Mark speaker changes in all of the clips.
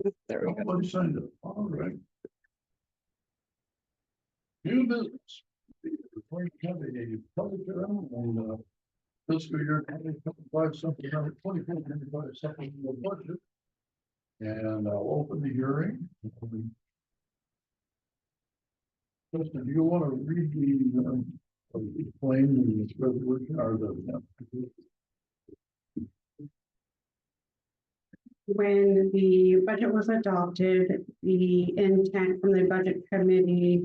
Speaker 1: There we go.
Speaker 2: Nobody signed it. All right. New business. Before you have a public hearing on fiscal year 2025, something number 24, supplemental budget. And I'll open the hearing. Justin, do you want to read the explain the resolution or the?
Speaker 3: When the budget was adopted, the intent from the budget committee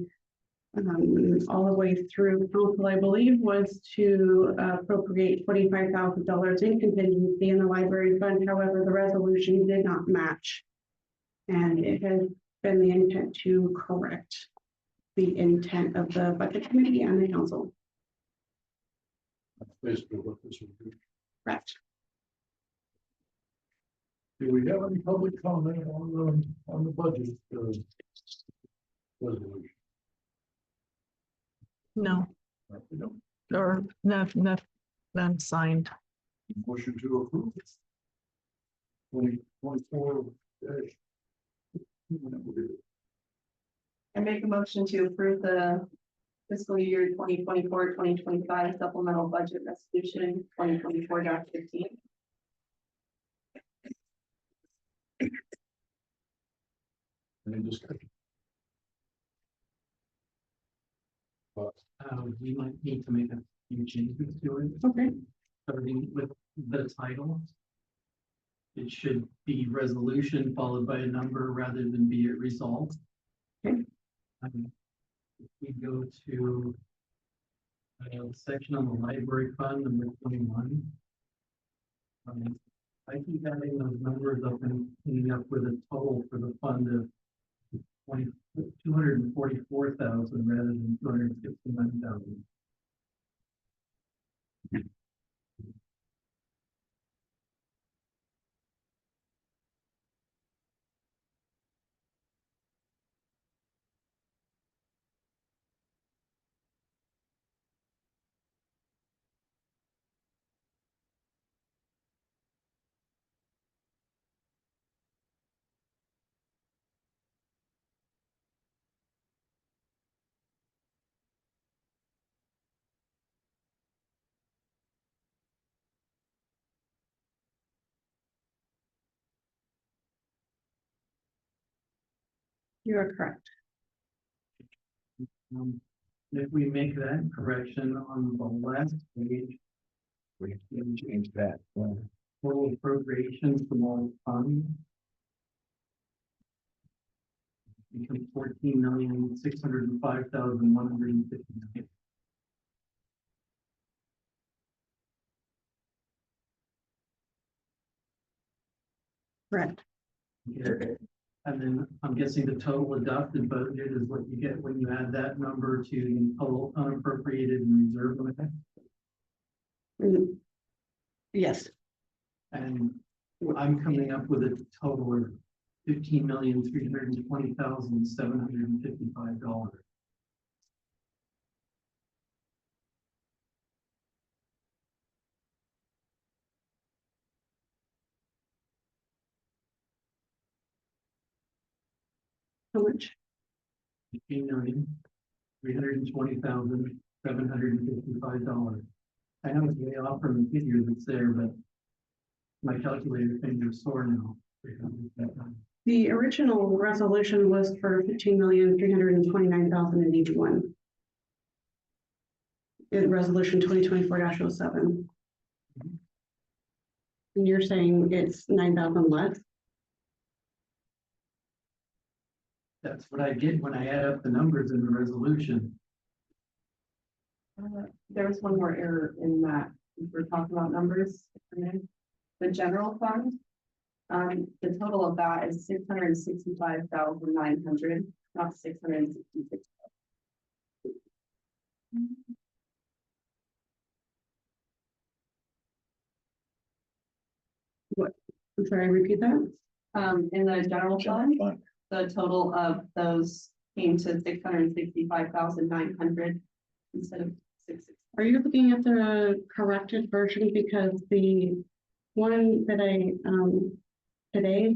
Speaker 3: all the way through council, I believe, was to appropriate $25,000 in contingency in the library fund. However, the resolution did not match. And it has been the intent to correct the intent of the budget committee and the council.
Speaker 2: That's basically what this would do.
Speaker 3: Correct.
Speaker 2: Do we have any public comment on the budget resolution?
Speaker 1: No,
Speaker 2: No, we don't.
Speaker 1: or none signed.
Speaker 2: Motion to approve. 2024.
Speaker 4: I make a motion to approve the fiscal year 2024-2025 supplemental budget resolution 2024-15.
Speaker 2: Any discussion?
Speaker 5: We might need to make a few changes to it,
Speaker 3: Okay.
Speaker 5: starting with the title. It should be resolution followed by a number rather than be it resolved.
Speaker 3: Okay.
Speaker 5: If we go to the section on the library fund, number 21. I keep adding those numbers up and cleaning up with a total for the fund of 244,000 rather than 269,000.
Speaker 3: You are correct.
Speaker 5: If we make that correction on the last page,
Speaker 1: We can change that.
Speaker 5: total appropriations from all funds become 14,605,159.
Speaker 3: Correct.
Speaker 5: And then I'm guessing the total adopted budget is what you get when you add that number to the total unappropriated and reserve limit.
Speaker 3: Mm. Yes.
Speaker 5: And I'm coming up with a total of $15,320,755.
Speaker 3: How much?
Speaker 5: $15,320,755. I know it's way off from the figure that's there, but my calculator fingers sore now.
Speaker 3: The original resolution was for $15,329,081. In resolution 2024-07. And you're saying it's 9,000 less?
Speaker 5: That's what I get when I add up the numbers in the resolution.
Speaker 4: There was one more error in that. We're talking about numbers. The general fund, the total of that is 665,900, not 666.
Speaker 3: What? I'm sorry, repeat that.
Speaker 4: In the general fund, the total of those came to 665,900 instead of 660.
Speaker 3: Are you looking at the corrected version? Because the one that I today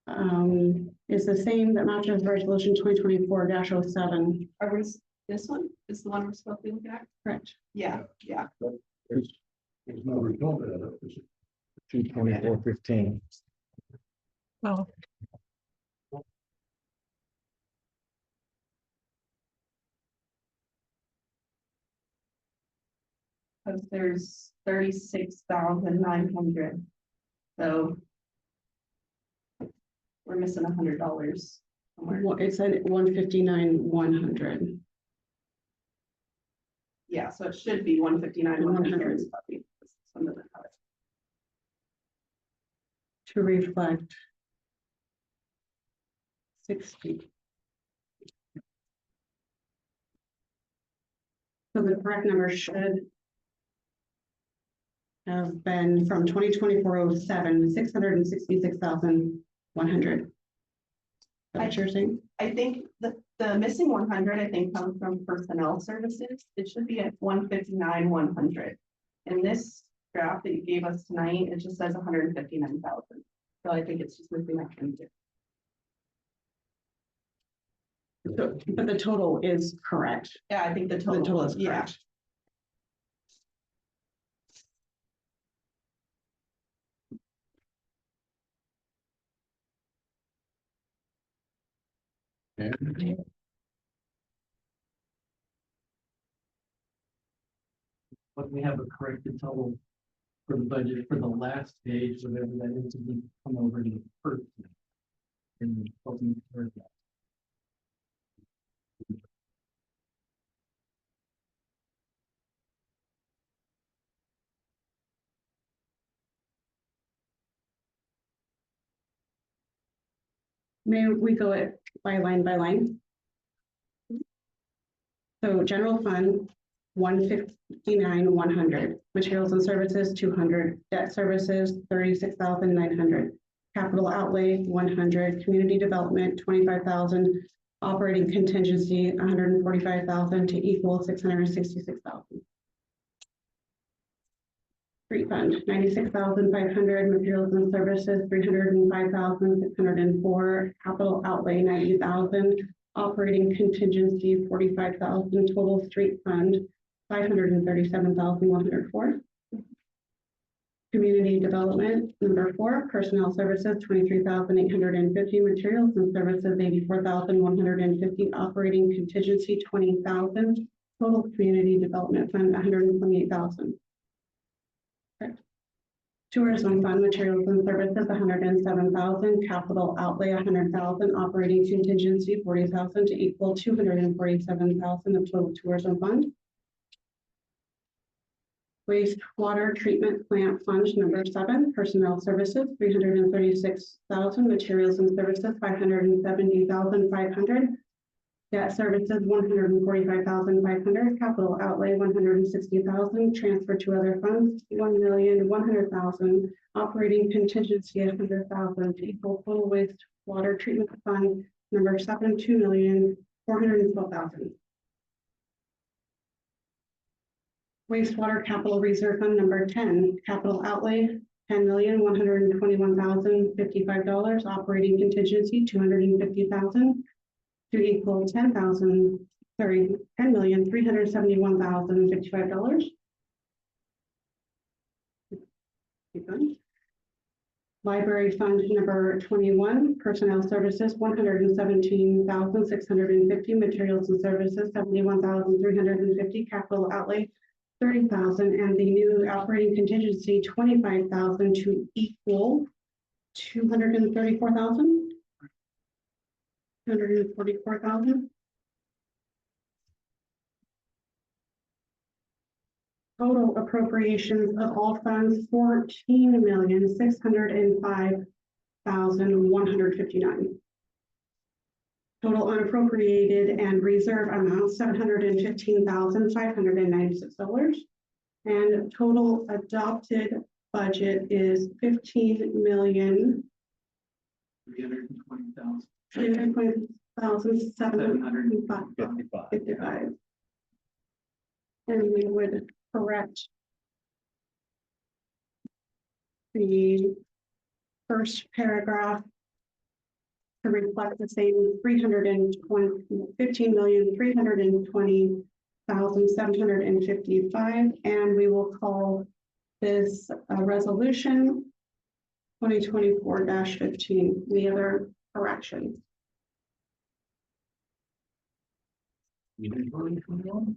Speaker 3: is the same that matches resolution 2024-07.
Speaker 4: Are we, this one is the one we're supposed to be looking at?
Speaker 3: Correct.
Speaker 4: Yeah, yeah.
Speaker 2: There's no result of that. Is it?
Speaker 1: 224.15.
Speaker 5: Oh,
Speaker 4: Because there's 36,900. So. We're missing $100 somewhere.
Speaker 3: Well, it said 159,100.
Speaker 4: Yeah, so it should be 159,100.
Speaker 3: 100.
Speaker 4: It's probably some of the color.
Speaker 3: To reflect 60. So the correct number should have been from 2024-07, 666,100. That's what you're saying?
Speaker 4: I think the missing 100, I think, comes from personnel services. It should be at 159,100. In this graph that you gave us tonight, it just says 159,000. So I think it's just missing that 100.
Speaker 3: But the total is correct.
Speaker 4: Yeah, I think the
Speaker 3: The
Speaker 4: total.
Speaker 3: total is
Speaker 4: Yeah.
Speaker 3: correct.
Speaker 2: And
Speaker 5: but we have a corrected total for the budget for the last page, whatever that is, we come over to the first. And hoping to hear that.
Speaker 3: May we go it by line by line? So general fund, 159,100, materials and services, 200, debt services, 36,900, capital outlay, 100, community development, 25,000, operating contingency, 145,000 to equal 666,000. Street fund, 96,500, materials and services, 305,604, capital outlay, 90,000, operating contingency, 45,000, total street fund, 537,104. Community development, number 4, personnel services, 23,850, materials and services, 84,150, operating contingency, 20,000, total community development fund, 128,000. Tourism fund, materials and services, 107,000, capital outlay, 100,000, operating contingency, 40,000 to equal 247,000 of total tourism fund. Wastewater treatment plant fund, number 7, personnel services, 336,000, materials and services, 570,500. Debt services, 145,500, capital outlay, 160,000, transfer to other funds, 1,100,000, operating contingency, 100,000, to equal total wastewater treatment fund, number 7, 2,412,000. Wastewater capital reserve fund, number 10, capital outlay, $10,121,055, operating contingency, 250,000. To equal $10,371,055. Keep going. Library fund number 21, personnel services, 117,650, materials and services, 71,350, capital outlay, 30,000, and the new operating contingency, 25,000 to equal 234,000. 244,000. Total appropriations of all funds, 14,605,159. Total unappropriated and reserve amount, $715,596. And total adopted budget is
Speaker 5: 320,000.
Speaker 3: 320,755. And we would correct the first paragraph to reflect the same 15,320,755, and we will call this resolution 2024-15. Any other corrections?
Speaker 2: Any further from you?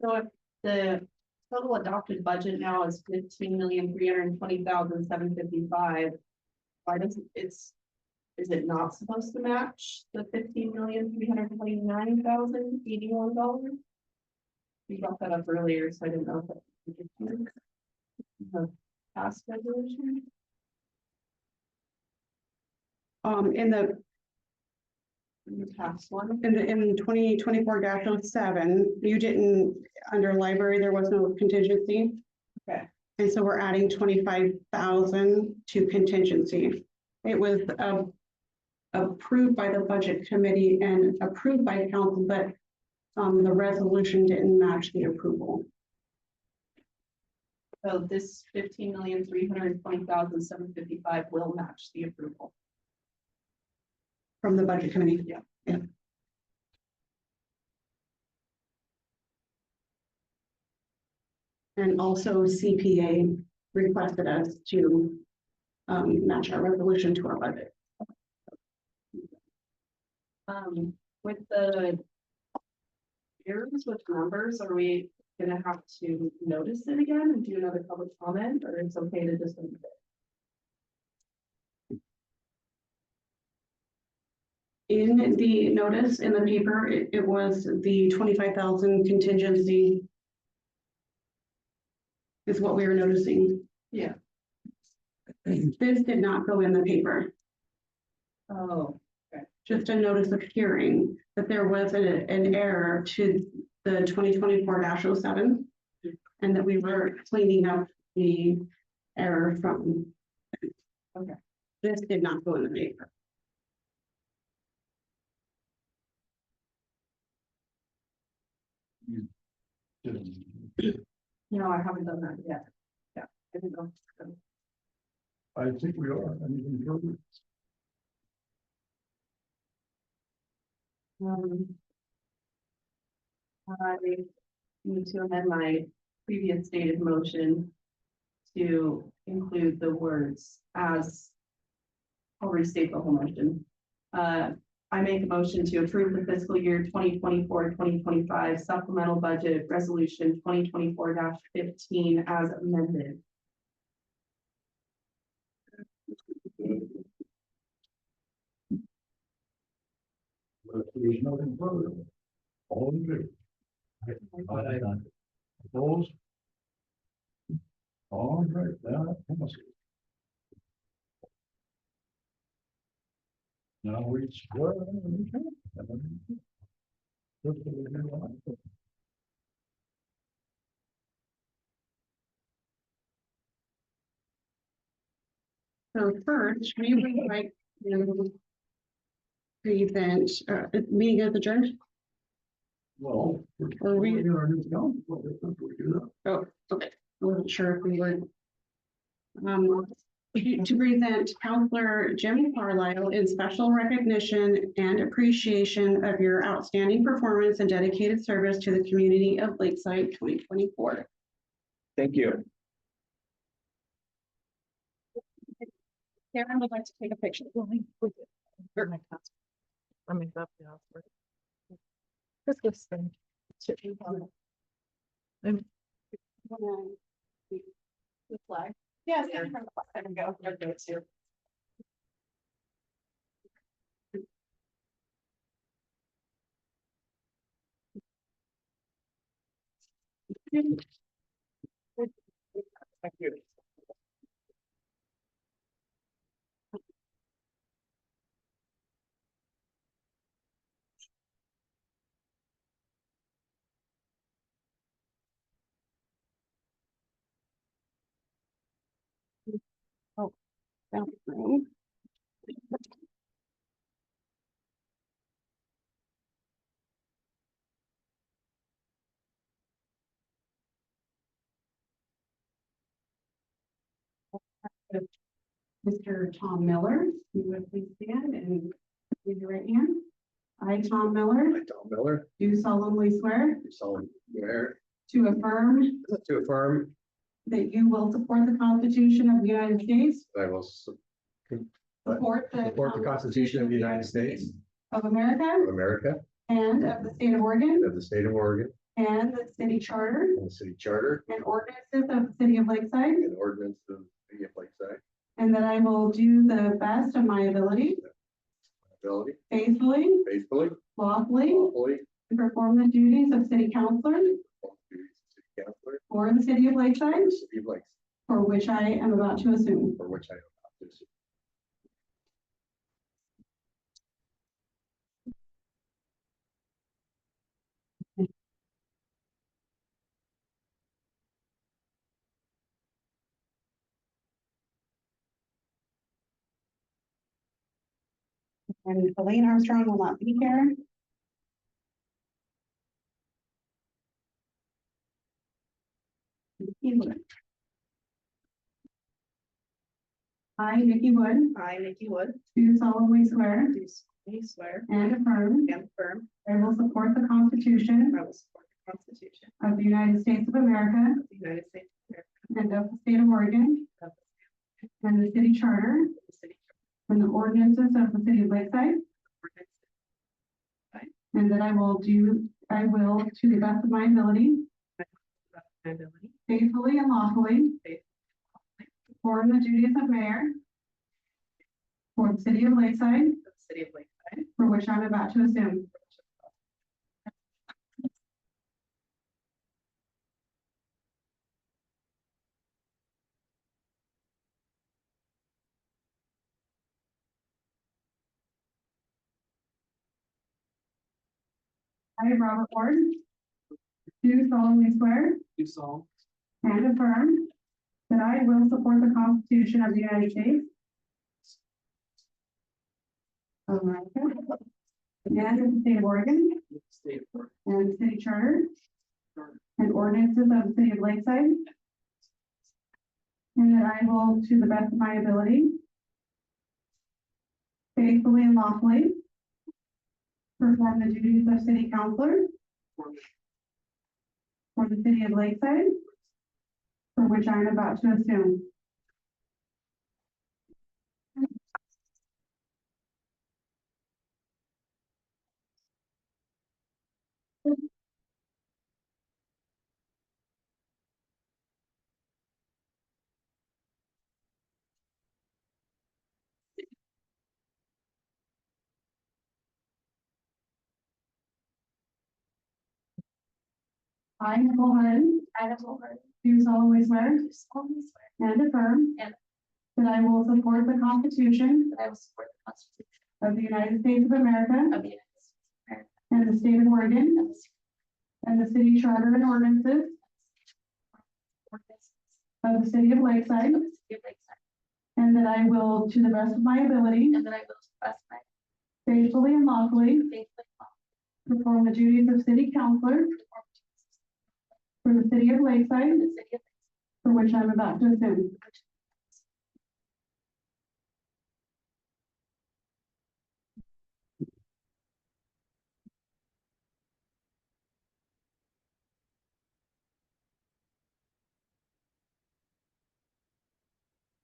Speaker 4: So if the total adopted budget now is 15,320,755. Why does is it not supposed to match the $15,329,081? We brought that up earlier, so I didn't know if that was the past resolution.
Speaker 3: In the
Speaker 4: In the past one.
Speaker 3: in 2024-07, you didn't, under library, there was no contingency.
Speaker 4: Okay.
Speaker 3: And so we're adding 25,000 to contingency. It was approved by the budget committee and approved by council, but the resolution didn't match the approval.
Speaker 4: So this 15,320,755 will match the approval.
Speaker 3: From the budget committee.
Speaker 4: Yeah.
Speaker 3: Yeah. And also CPA requested us to match our resolution to our budget.
Speaker 4: With the errors with numbers, are we gonna have to notice it again and do another public comment, or it's okay to just leave it?
Speaker 3: In the notice in the paper, it was the 25,000 contingency is what we were noticing.
Speaker 4: Yeah.
Speaker 3: This did not go in the paper,
Speaker 4: Oh,
Speaker 3: just a notice of hearing that there was an error to the 2024-07, and that we were cleaning up the error from.
Speaker 4: Okay.
Speaker 3: This did not go in the paper.
Speaker 4: no, I haven't done that yet. Yeah, I didn't know.
Speaker 2: I think we are. Anything further?
Speaker 4: I need to amend my previous stated motion to include the words as. I'll restate the whole motion. I make a motion to approve the fiscal year 2024-2025 supplemental budget resolution 2024-15 as amended.
Speaker 2: If there's nothing further. All in favor? Aye. Opposed? All right, that passes. Now we swear.
Speaker 3: So first, we would like to present, meeting is adjourned.
Speaker 2: Well,
Speaker 3: Or we-
Speaker 2: we're our new council, if we do that.
Speaker 3: Oh, okay. I wasn't sure if we were. To present Counselor Jim Carlisle in special recognition and appreciation of your outstanding performance and dedicated service to the community of Lakeside 2024.
Speaker 1: Thank you.
Speaker 6: Karen would like to take a picture. This goes thing.
Speaker 4: The flag. Yeah, it's from the flag. There we go. There it goes too.
Speaker 1: Thank you.
Speaker 3: Bathroom. Mr. Tom Miller, you would please stand and raise your right hand. I, Tom Miller,
Speaker 1: I, Tom Miller,
Speaker 3: do solemnly swear
Speaker 1: do solemnly swear
Speaker 3: to affirm
Speaker 1: to affirm
Speaker 3: that you will support the Constitution of the United States,
Speaker 1: that I will
Speaker 3: support
Speaker 1: support the Constitution of the United States
Speaker 3: of America
Speaker 1: of America
Speaker 3: and of the state of
Speaker 1: and
Speaker 3: Oregon
Speaker 1: of the state of Oregon
Speaker 3: and the city charter
Speaker 1: and the city charter
Speaker 3: and ordinances of the city of Lakeside,
Speaker 1: and ordinance of the city of Lakeside,
Speaker 3: and that I will do the best of my ability,
Speaker 1: ability
Speaker 3: faithfully,
Speaker 1: faithfully,
Speaker 3: lawfully,
Speaker 1: lawfully,
Speaker 3: and perform the duties of city councillor
Speaker 1: perform the duties of city councillor
Speaker 3: for the city of Lakeside,
Speaker 1: for the city of Lakeside,
Speaker 3: for which I am about to assume.
Speaker 1: for which I am about to assume.
Speaker 3: And Elaine Armstrong will not be here. I, Nikki Wood,
Speaker 4: I, Nikki Wood,
Speaker 3: do solemnly swear
Speaker 4: do solemnly swear
Speaker 3: and affirm
Speaker 4: and affirm
Speaker 3: I will support the Constitution
Speaker 4: I will support the Constitution
Speaker 3: of the United States of America
Speaker 4: of the United States of America
Speaker 3: and of the state of Oregon
Speaker 4: of
Speaker 3: and the city charter
Speaker 4: the city
Speaker 3: and the ordinances of the city of Lakeside,
Speaker 4: ordinance
Speaker 3: and that I will, to the best of my ability,
Speaker 4: of my ability,
Speaker 3: faithfully and lawfully,
Speaker 4: faithfully,
Speaker 3: perform the duties of mayor for the city of Lakeside,
Speaker 4: of the city of Lakeside,
Speaker 3: for which I'm about to assume. I, Robert Ward, do solemnly swear
Speaker 5: Do solemnly
Speaker 3: and affirm that I will support the Constitution of the United States of America and of the state of Oregon
Speaker 5: with the state of Oregon,
Speaker 3: and the city charter and ordinances of the city of Lakeside, and that I will, to the best of my ability, faithfully and lawfully, perform the duties of city councillor for the city of Lakeside, for which I am about to assume. I, Nicole Hutton, do solemnly swear and affirm
Speaker 6: And-
Speaker 3: that I will support the Constitution
Speaker 6: that I will support the Constitution
Speaker 3: of the United States of America
Speaker 6: of the United States of America
Speaker 3: and the state of Oregon
Speaker 6: and the state
Speaker 3: and the city charter and ordinances
Speaker 6: ordinances
Speaker 3: of the city of Lakeside,
Speaker 6: of the city of Lakeside,
Speaker 3: and that I will, to the best of my ability,
Speaker 6: and that I will to the best of my
Speaker 3: faithfully and lawfully,
Speaker 6: faithfully
Speaker 3: perform the duties of city councillor
Speaker 6: perform
Speaker 3: for the city of Lakeside,
Speaker 6: the city of
Speaker 3: for which I'm about to assume.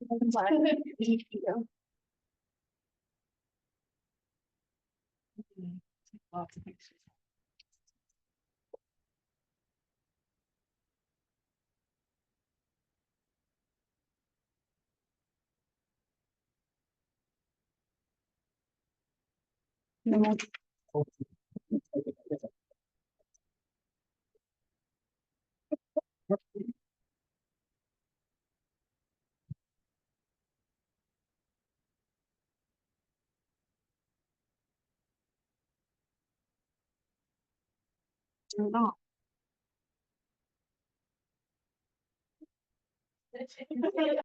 Speaker 6: Lakeside. Lots of pictures. Not.